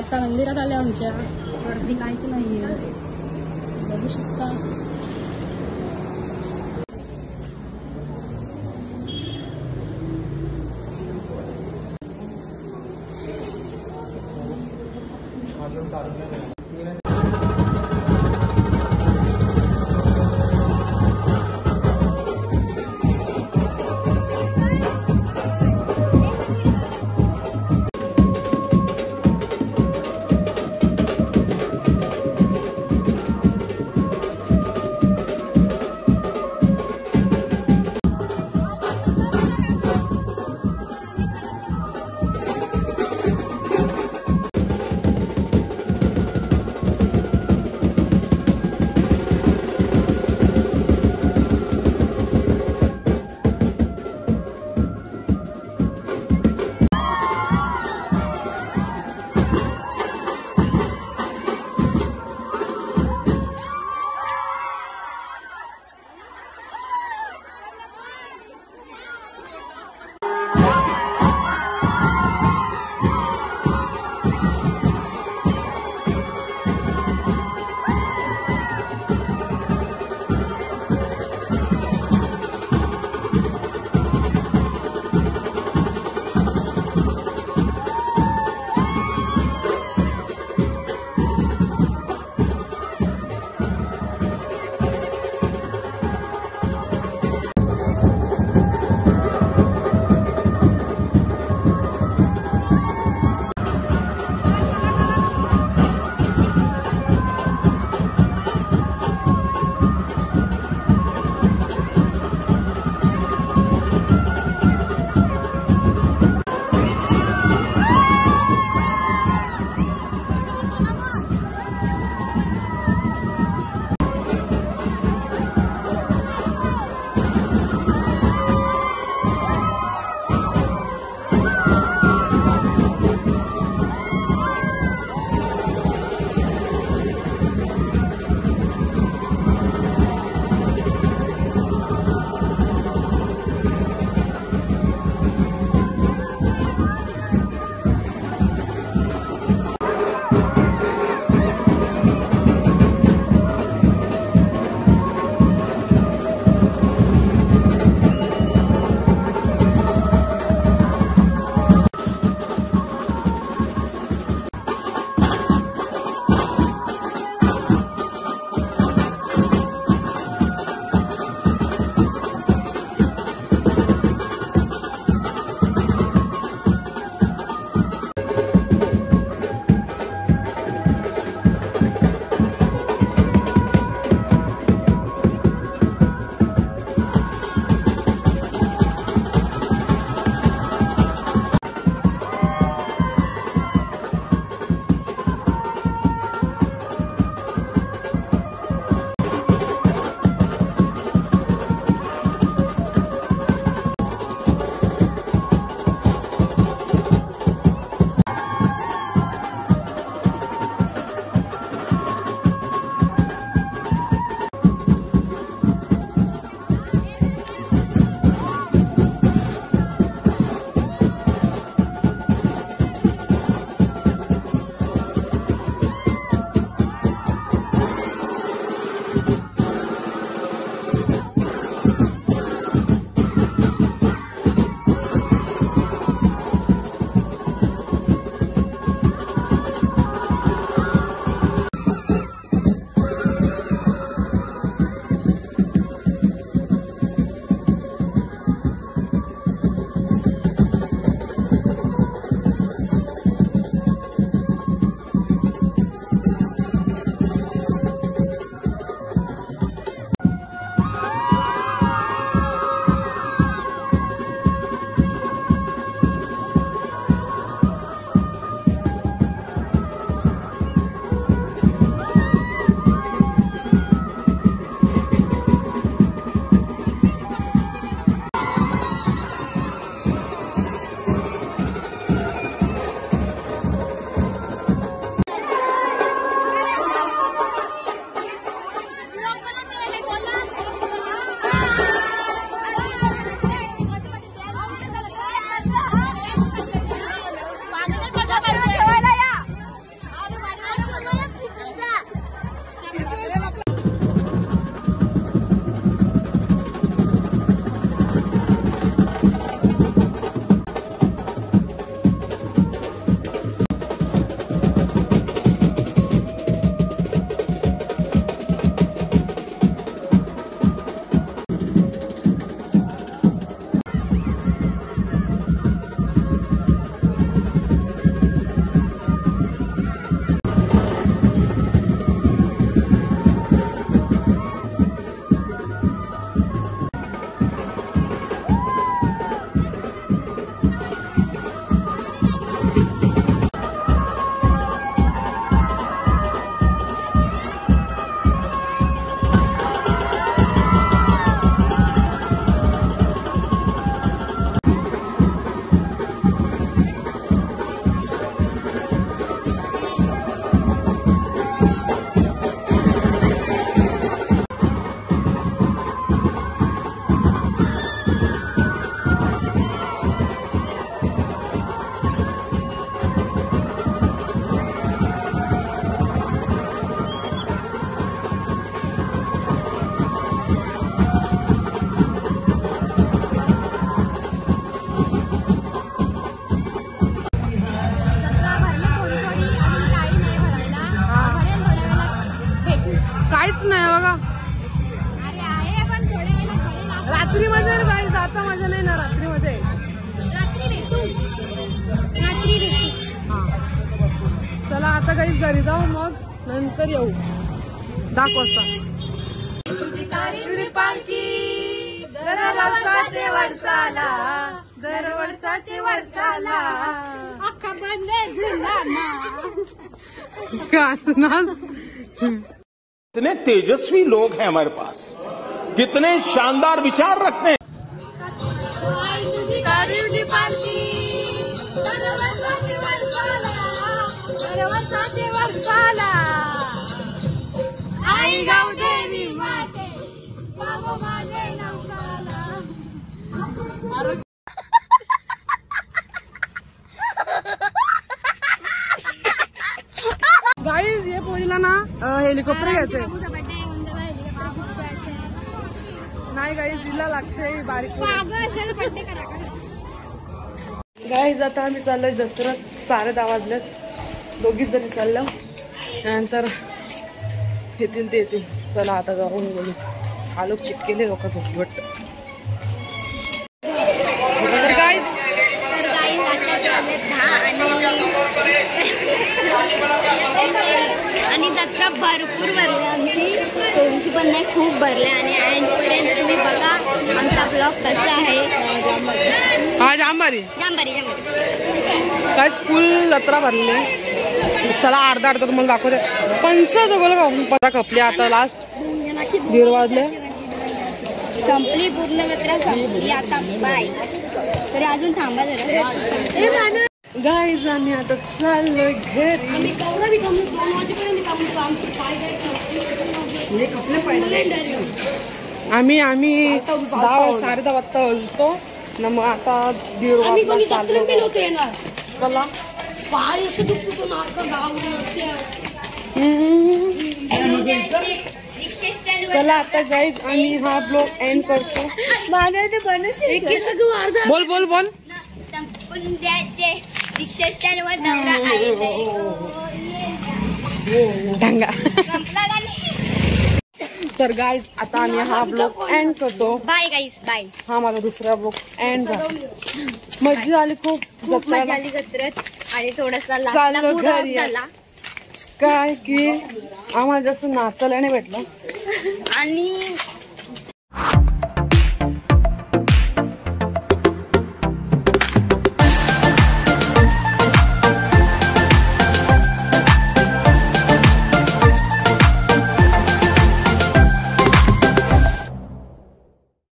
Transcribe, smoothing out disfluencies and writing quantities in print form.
आता मंदिरात आले आमच्या गर्दी काहीच नाहीये बघू शकता. काहीच नाही बघा. अरे आहे पण थोड्या वेळेला घरी लागतं. रात्री मजा आहे गाईज, आता मजा नाही ना, रात्री मजा आहे. रात्री भेटू. हा चला आता गाईज घरी जाऊ, मग नंतर येऊ 10 वाजता. पालखी दरवर्षाचे वर्षाला, दरवर्षाचे वर्षाला अख्खा बंद झाला ना. कितने तेजस्वी लोग हैं हमारे पास, कितने शानदार विचार रखते हैं. कारिवली पालखी दरवर्षाचे वर्षाला, दरवर्षाचे वर्षाला. आई गावदेवी माते बाबा माझे नवसाला. गाईज ये पोरीला ना हेलिकॉप्टर घ्यायचंय. बाबूचा बर्थडे आहे, उंदराला हेलिकॉप्टर गिफ्ट द्यायचं. नाही गाईज तिला लागते बारीक. पागल असेल बर्थडे करा. गाईज आता आम्ही चाललोय जत्रेत, 10:30 वाजलेत. दोघीच जणी चाललो, त्यानंतर येतील ते येतील. चला आता जाऊन गेलो. आलोक चिटकेले लोक झोपी वाटतं. तर गाईज आता झाले 10 आणि जत्रा भरपूर भरली आमची. थोडीशी पण नाही, खूप भरले. आणि एंड पर्यंत तुम्ही बघा आमचा ब्लॉग कसा आहे. हा जांबारी काय फुल जत्रा भरली. चला अर्धा तुम्हाला दाखवते. 5 पता खपली. आता लास्ट 1:30 वाजले. संपली पूर्ण जत्रा संपली. आता बाय. तरी अजून थांबा जरा. गाईज आम्ही आता चाललोय घरी. आम्ही 10 साडे 10 वाजता होतो ना, मग आता 1:30 वाजता चाललो. मला चला आता गाईज आम्ही हा ब्लॉग एंड करतो. बोल बोल बोल. रिक्षा स्टँडवर नवरा आलेला ढंगा. तर गाईज आता आम्ही हा ब्लॉग एंड करतो. Bye guys bye. हा माझा दुसरा ब्लॉग एंड झाला. मज्जा आली खूप. मजा आली जत्रेत. आणि थोडासा चाललो घरी. झाला काय की आम्हाला जास्त नाचायला नाही भेटलं. आणि